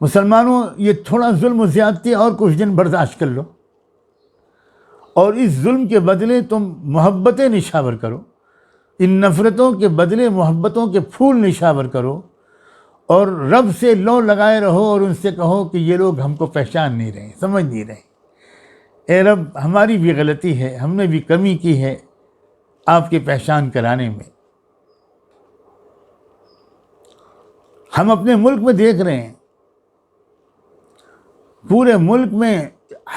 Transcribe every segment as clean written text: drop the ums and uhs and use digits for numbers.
مسلمانوں یہ تھوڑا ظلم و زیادتی اور کچھ دن برداشت کر لو، اور اس ظلم کے بدلے تم محبتیں نشاور کرو، ان نفرتوں کے بدلے محبتوں کے پھول نشاور کرو، اور رب سے لو لگائے رہو اور ان سے کہو کہ یہ لوگ ہم کو پہچان نہیں رہے، سمجھ نہیں رہے، اے رب ہماری بھی غلطی ہے، ہم نے بھی کمی کی ہے آپ کی پہچان کرانے میں۔ ہم اپنے ملک میں دیکھ رہے ہیں، پورے ملک میں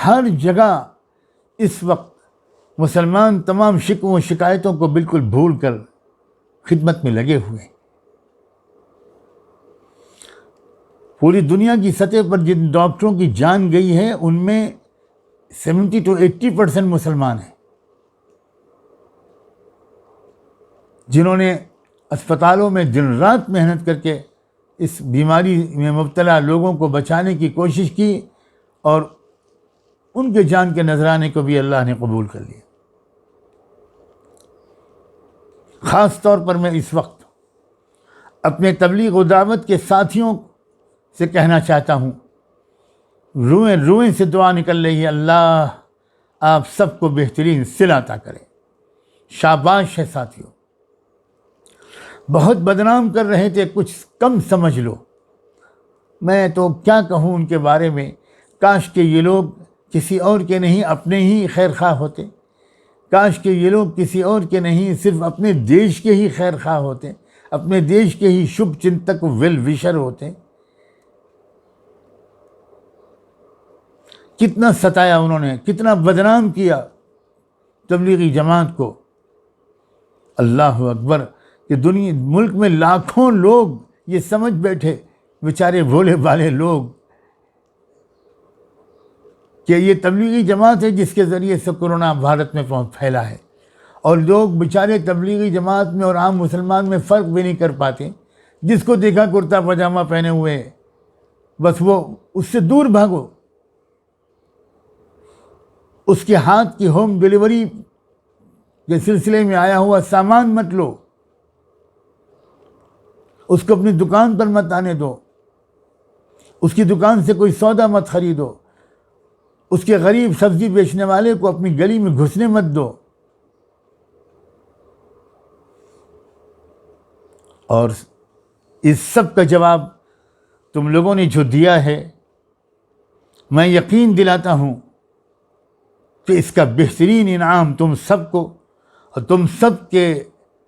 ہر جگہ اس وقت مسلمان تمام شکووں و شکایتوں کو بالکل بھول کر خدمت میں لگے ہوئے ہیں۔ پوری دنیا کی سطح پر جن ڈاکٹروں کی جان گئی ہے ان میں 70 to 80% مسلمان ہیں، جنہوں نے اسپتالوں میں دن رات محنت کر کے اس بیماری میں مبتلا لوگوں کو بچانے کی کوشش کی، اور ان کے جان کے نذرانے کو بھی اللہ نے قبول کر لیا۔ خاص طور پر میں اس وقت اپنے تبلیغ و دعوت کے ساتھیوں سے کہنا چاہتا ہوں، روئیں روئیں سے دعا نکل رہی ہے، اللہ آپ سب کو بہترین صلہ عطا کریں۔ شاباش ہے ساتھیوں، بہت بدنام کر رہے تھے، کچھ کم سمجھ لو۔ میں تو کیا کہوں ان کے بارے میں، کاش کہ یہ لوگ کسی اور کے نہیں اپنے ہی خیر خواہ ہوتے، کاش کہ یہ لوگ کسی اور کے نہیں صرف اپنے دیش کے ہی خیر خواہ ہوتے، اپنے دیش کے ہی شبھ چنتک ویل وشر ہوتے۔ کتنا ستایا انہوں نے، کتنا بدنام کیا تبلیغی جماعت کو۔ اللہ اکبر کہ ملک میں لاکھوں لوگ یہ سمجھ بیٹھے، بیچارے بھولے بھالے لوگ، کہ یہ تبلیغی جماعت ہے جس کے ذریعے سے کورونا بھارت میں پھیلا ہے، اور لوگ بیچارے تبلیغی جماعت میں اور عام مسلمان میں فرق بھی نہیں کر پاتے۔ جس کو دیکھا کرتا پاجامہ پہنے ہوئے، بس وہ اس سے دور بھاگو، اس کے ہاتھ کی ہوم ڈیلیوری کے سلسلے میں آیا ہوا سامان مت لو، اس کو اپنی دکان پر مت آنے دو، اس کی دکان سے کوئی سودا مت خریدو، اس کے غریب سبزی بیچنے والے کو اپنی گلی میں گھسنے مت دو۔ اور اس سب کا جواب تم لوگوں نے جو دیا ہے، میں یقین دلاتا ہوں کہ اس کا بہترین انعام تم سب کو اور تم سب کے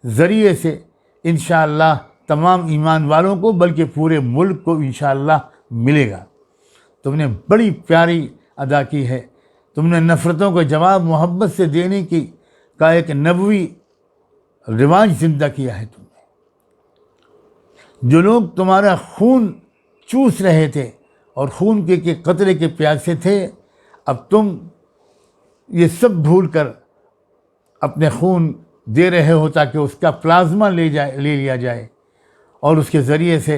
ذریعے سے انشاءاللہ تمام ایمان والوں کو، بلکہ پورے ملک کو انشاءاللہ ملے گا۔ تم نے بڑی پیاری ادا کی ہے، تم نے نفرتوں کا جواب محبت سے دینے کی کا ایک نبوی رواج زندہ کیا ہے تم نے۔ جو لوگ تمہارا خون چوس رہے تھے اور خون کے قطرے کے پیاسے تھے، اب تم یہ سب بھول کر اپنے خون دے رہے ہو تاکہ اس کا پلازما لے لیا جائے، اور اس کے ذریعے سے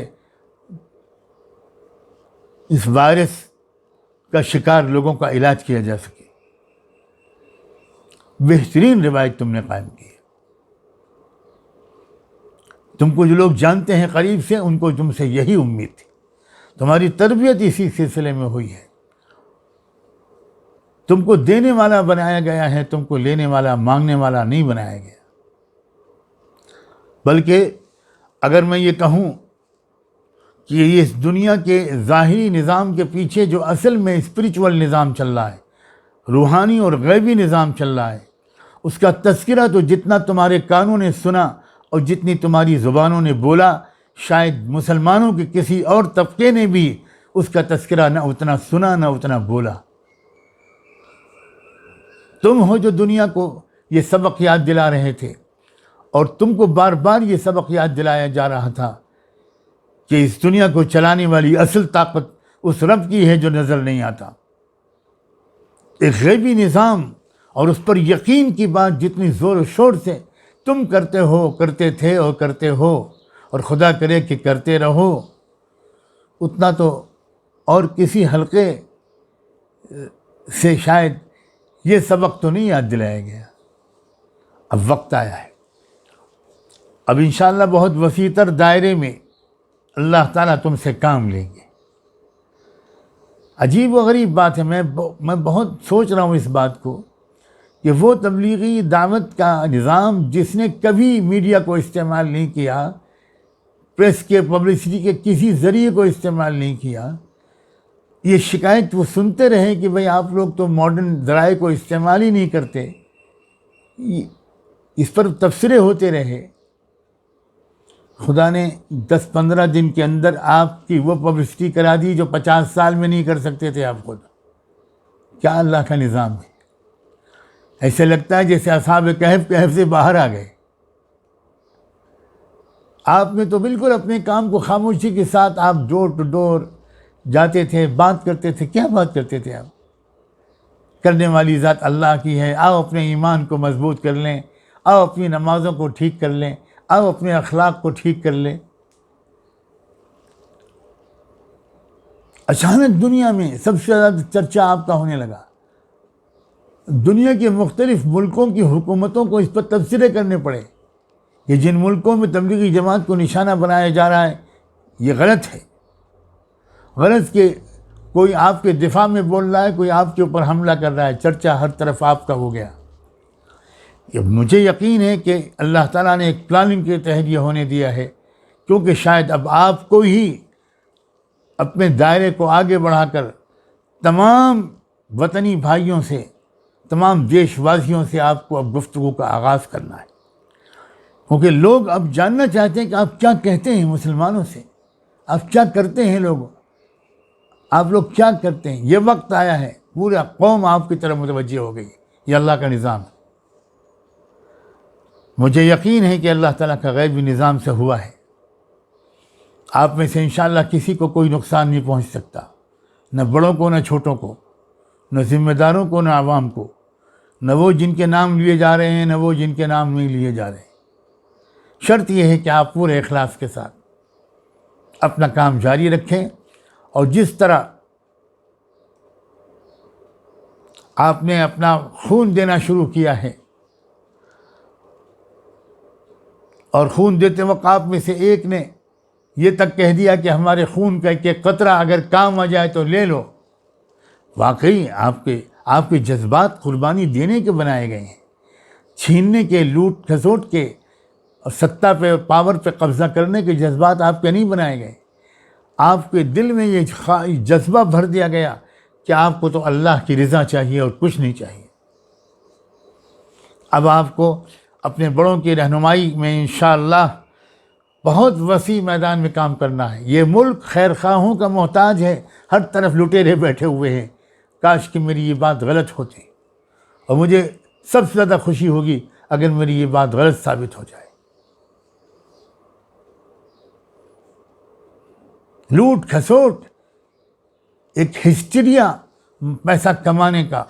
اس وائرس کا شکار لوگوں کا علاج کیا جا سکے۔ بہترین روایت تم نے قائم کی ہے۔ تم کو جو لوگ جانتے ہیں قریب سے، ان کو تم سے یہی امید تھی، تمہاری تربیت اسی سلسلے میں ہوئی ہے۔ تم کو دینے والا بنایا گیا ہے، تم کو لینے والا مانگنے والا نہیں بنایا گیا۔ بلکہ اگر میں یہ کہوں کہ یہ اس دنیا کے ظاہری نظام کے پیچھے جو اصل میں اسپریچول نظام چل رہا ہے، روحانی اور غیبی نظام چل رہا ہے، اس کا تذکرہ تو جتنا تمہارے کانوں نے سنا اور جتنی تمہاری زبانوں نے بولا، شاید مسلمانوں کے کسی اور طبقے نے بھی اس کا تذکرہ نہ اتنا سنا نہ اتنا بولا۔ تم ہو جو دنیا کو یہ سبق یاد دلا رہے تھے، اور تم کو بار بار یہ سبق یاد دلایا جا رہا تھا کہ اس دنیا کو چلانے والی اصل طاقت اس رب کی ہے جو نظر نہیں آتا۔ ایک غیبی نظام اور اس پر یقین کی بات جتنی زور و شور سے تم کرتے ہو، کرتے تھے اور کرتے ہو، اور خدا کرے کہ کرتے رہو، اتنا تو اور کسی حلقے سے شاید یہ سبق تو نہیں یاد دلایا گیا۔ اب وقت آیا ہے، اب انشاءاللہ بہت وسیع تر دائرے میں اللہ تعالیٰ تم سے کام لیں گے۔ عجیب و غریب بات ہے، میں بہت سوچ رہا ہوں اس بات کو کہ وہ تبلیغی دعوت کا نظام جس نے کبھی میڈیا کو استعمال نہیں کیا، پریس کے پبلسٹی کے کسی ذریعے کو استعمال نہیں کیا، یہ شکایت وہ سنتے رہے کہ بھئی آپ لوگ تو ماڈرن ذرائع کو استعمال ہی نہیں کرتے، اس پر تبصرے ہوتے رہے، خدا نے 10-15 دن کے اندر آپ کی وہ پبلسٹی کرا دی جو 50 سال میں نہیں کر سکتے تھے آپ خود۔ کیا اللہ کا نظام ہے! ایسے لگتا ہے جیسے اصحاب کہف سے باہر آ گئے۔ آپ نے تو بالکل اپنے کام کو خاموشی کے ساتھ آپ ڈور ٹو ڈور جاتے تھے، بات کرتے تھے۔ کیا بات کرتے تھے آپ؟ کرنے والی ذات اللہ کی ہے، آؤ اپنے ایمان کو مضبوط کر لیں، آؤ اپنی نمازوں کو ٹھیک کر لیں، آؤ اپنے اخلاق کو ٹھیک کر لیں۔ اچانک دنیا میں سب سے زیادہ چرچا آپ کا ہونے لگا، دنیا کے مختلف ملکوں کی حکومتوں کو اس پر تبصرے کرنے پڑے کہ جن ملکوں میں تبلیغی جماعت کو نشانہ بنایا جا رہا ہے یہ غلط ہے، غلط کہ کوئی آپ کے دفاع میں بول رہا ہے، کوئی آپ کے اوپر حملہ کر رہا ہے، چرچا ہر طرف آپ کا ہو گیا۔ مجھے یقین ہے کہ اللہ تعالیٰ نے ایک پلاننگ کے تحت یہ ہونے دیا ہے، کیونکہ شاید اب آپ کو ہی اپنے دائرے کو آگے بڑھا کر تمام وطنی بھائیوں سے، تمام دیش واسیوں سے آپ کو اب گفتگو کا آغاز کرنا ہے، کیونکہ لوگ اب جاننا چاہتے ہیں کہ آپ کیا کہتے ہیں مسلمانوں سے، آپ کیا کرتے ہیں، آپ لوگ کیا کرتے ہیں۔ یہ وقت آیا ہے، پورا قوم آپ کی طرف متوجہ ہو گئی، یہ اللہ کا نظام ہے۔ مجھے یقین ہے کہ اللہ تعالیٰ کا غیبی نظام سے ہوا ہے۔ آپ میں سے انشاءاللہ کسی کو کوئی نقصان نہیں پہنچ سکتا، نہ بڑوں کو نہ چھوٹوں کو، نہ ذمہ داروں کو نہ عوام کو، نہ وہ جن کے نام لیے جا رہے ہیں نہ وہ جن کے نام نہیں لیے جا رہے ہیں۔ شرط یہ ہے کہ آپ پورے اخلاص کے ساتھ اپنا کام جاری رکھیں، اور جس طرح آپ نے اپنا خون دینا شروع کیا ہے، اور خون دیتے وقت آپ میں سے ایک نے یہ تک کہہ دیا کہ ہمارے خون کا ایک قطرہ اگر کام آ جائے تو لے لو، واقعی آپ کے جذبات قربانی دینے کے بنائے گئے ہیں، چھیننے کے، لوٹ کھسوٹ کے، اور سطح پہ پاور پہ قبضہ کرنے کے جذبات آپ کے نہیں بنائے گئے۔ آپ کے دل میں یہ جذبہ بھر دیا گیا کہ آپ کو تو اللہ کی رضا چاہیے اور کچھ نہیں چاہیے۔ اب آپ کو اپنے بڑوں کی رہنمائی میں انشاءاللہ بہت وسیع میدان میں کام کرنا ہے۔ یہ ملک خیر خواہوں کا محتاج ہے، ہر طرف لٹیرے بیٹھے ہوئے ہیں۔ کاش کہ میری یہ بات غلط ہوتی، اور مجھے سب سے زیادہ خوشی ہوگی اگر میری یہ بات غلط ثابت ہو جائے۔ لوٹ کھسوٹ، ایک ہسٹیریا پیسہ کمانے کا،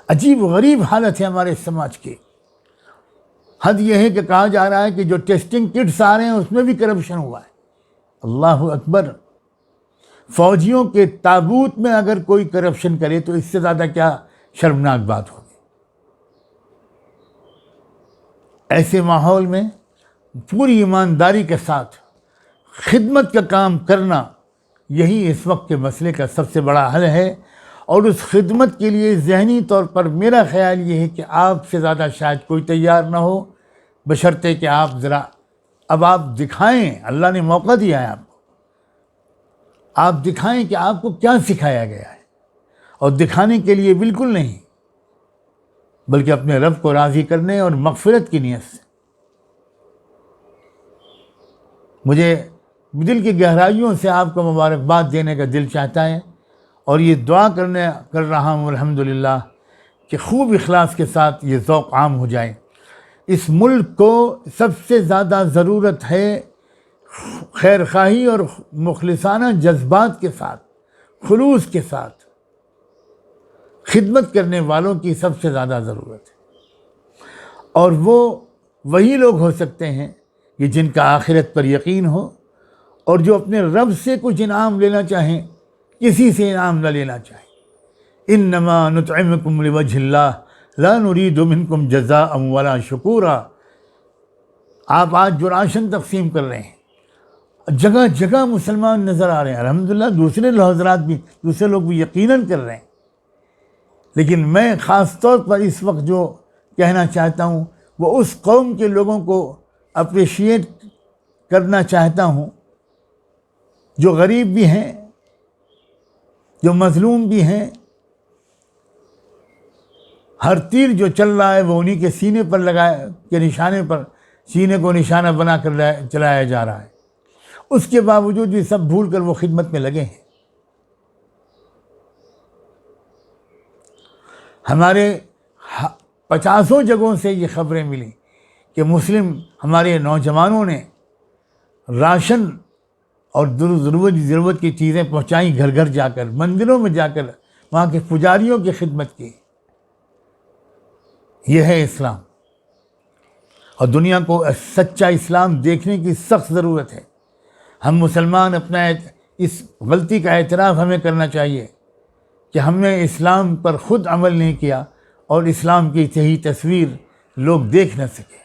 عجیب و غریب حالت ہے ہمارے سماج کی۔ حد یہ ہے کہ کہا جا رہا ہے کہ جو ٹیسٹنگ کٹس آ رہے ہیں اس میں بھی کرپشن ہوا ہے۔ اللہ اکبر! فوجیوں کے تابوت میں اگر کوئی کرپشن کرے تو اس سے زیادہ کیا شرمناک بات ہوگی۔ ایسے ماحول میں پوری ایمانداری کے ساتھ خدمت کا کام کرنا، یہی اس وقت کے مسئلے کا سب سے بڑا حل ہے، اور اس خدمت کے لیے ذہنی طور پر میرا خیال یہ ہے کہ آپ سے زیادہ شاید کوئی تیار نہ ہو، بشرطے کہ اب آپ دکھائیں، اللہ نے موقع دیا ہے آپ دکھائیں کہ آپ کو کیا سکھایا گیا ہے، اور دکھانے کے لیے بالکل نہیں، بلکہ اپنے رب کو راضی کرنے اور مغفرت کی نیت سے۔ مجھے دل کی گہرائیوں سے آپ کو مبارکباد دینے کا دل چاہتا ہے، اور یہ دعا کر رہا ہوں الحمدللہ کہ خوب اخلاص کے ساتھ یہ ذوق عام ہو جائے۔ اس ملک کو سب سے زیادہ ضرورت ہے خیر خواہی اور مخلصانہ جذبات کے ساتھ، خلوص کے ساتھ خدمت کرنے والوں کی سب سے زیادہ ضرورت ہے، اور وہ وہی لوگ ہو سکتے ہیں کہ جن کا آخرت پر یقین ہو، اور جو اپنے رب سے کچھ انعام لینا چاہیں، کسی سے انعام نہ لینا چاہیں۔ انما نطعمکم لوجہ اللہ لا نرید منکم جزاء ولا شکورا۔ آپ آج جو راشن تقسیم کر رہے ہیں جگہ جگہ مسلمان نظر آ رہے ہیں، الحمدللہ دوسرے حضرات بھی، دوسرے لوگ بھی یقیناً کر رہے ہیں، لیکن میں خاص طور پر اس وقت جو کہنا چاہتا ہوں وہ اس قوم کے لوگوں کو اپریشیٹ کرنا چاہتا ہوں جو غریب بھی ہیں، جو مظلوم بھی ہیں۔ ہر تیر جو چل رہا ہے وہ انہی کے سینے پر لگایا کے نشانے پر، سینے کو نشانہ بنا کر چلایا جا رہا ہے، اس کے باوجود بھی سب بھول کر وہ خدمت میں لگے ہیں۔ ہمارے 50 جگہوں سے یہ خبریں ملیں کہ مسلم ہمارے نوجوانوں نے راشن اور ضرورت کی چیزیں پہنچائیں، گھر گھر جا کر، مندروں میں جا کر وہاں کے پجاریوں کی خدمت کی۔ یہ ہے اسلام، اور دنیا کو سچا اسلام دیکھنے کی سخت ضرورت ہے۔ ہم مسلمان اپنا اس غلطی کا اعتراف ہمیں کرنا چاہیے کہ ہم نے اسلام پر خود عمل نہیں کیا اور اسلام کی صحیح تصویر لوگ دیکھ نہ سکے۔